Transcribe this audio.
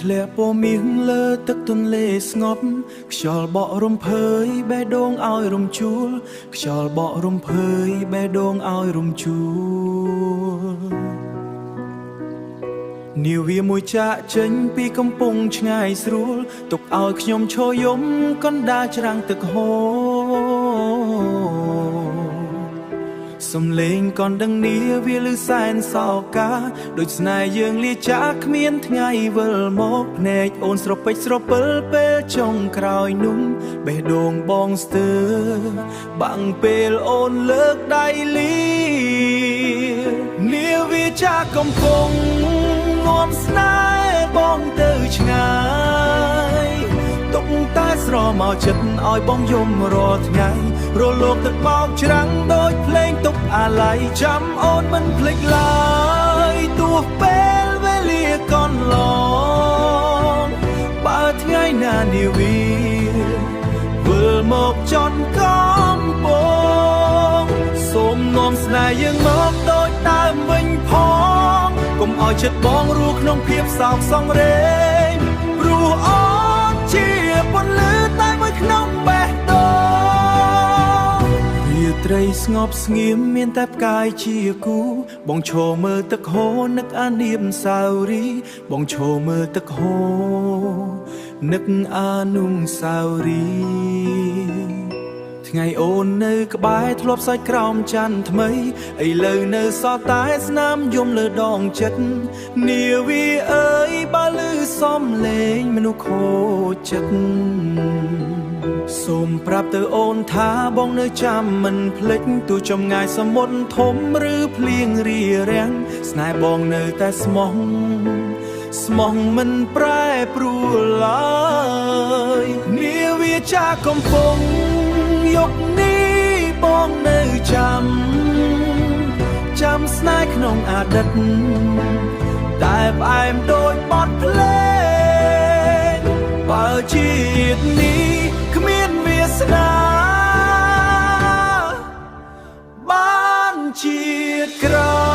ធ្លាក់ពណ៌មាសលើទឹកទន្លេស្ងប់ខ្យល់បក់រំភើយបេះដូងឲ្យរំជួលខ្យល់បក់រំភើយបេះដូងឲ្យរំជួលនាវាមួយចាក់ចេញពីកំពង់ឆ្ងាយស្រួលទុកឲ្យខ្ញុំឈរយំកណ្ដាលច្រាំងទឹកហូរសំឡេងកនដឹងនាវាលឺសែនសោកាដូចស្នេហ៍យើងលាចាកគ្មានថ្ងៃវិលមកភ្នែកអូនស្រពេចស្រពិលពេលចុងក្រោយនោះបេះដូងបងស្ទើរបាំងពេលអូនលើកដៃលីនាវាចាកកំពុងនាំស្នេហ៍បងទៅឆ្ងាយទុកតែស្រមកចិត្តឲ្យបងយំរាល់ថ្ងៃរលោកទឹកបោកច្រាំងដូចភ្លេងទុកអាល័យចាំអូនមិនភ្លេចឡើយទោះពេលវេលាកន្លងបើថ្ងៃណានាវាវិលមកចន់កំពងសូមនាំស្នេហ៍យើងមកដូចដើមវិញផងកុំឲ្យចិត្តបងរស់ក្នុងភាពសោកសង្រេងព្រោះអូនជាពន្លឺតែមួយក្នុងបេះដូងរាត្រីស្ងប់ស្ងៀមមានតែផ្កាយជាគូបងឈរមើលទឹកហូរនឹកអានាមសាវរីបងឈរមើលទឹកហូរនឹកអានុសាវរីថ្ងៃអូននៅក្បែរធ្លាប់សើចក្រោមច័ន្ទថ្មីឥឡូវនៅសល់តែស្នាមយំលើដងចិត្តនាវាអើយបើលឺសំឡេងមនុស្សខូចចិត្តសូមប្រាប់ទៅអូនថាបងនៅចាំមិនភ្លេចទោះចម្ងាយសមុទ្រធំឬភ្លៀងរារាំងស្នេហ៍បងនៅតែស្មោះមិនប្រែប្រួលឡើយនាវាចាកកំពុងយកនេះបងនៅចាំស្នេហ៍ក្នុងអតីតតែផ្អែមដូចបទភ្លេងបើជាតិនេះគ្មានវាសនាបានជាតិក្រោយ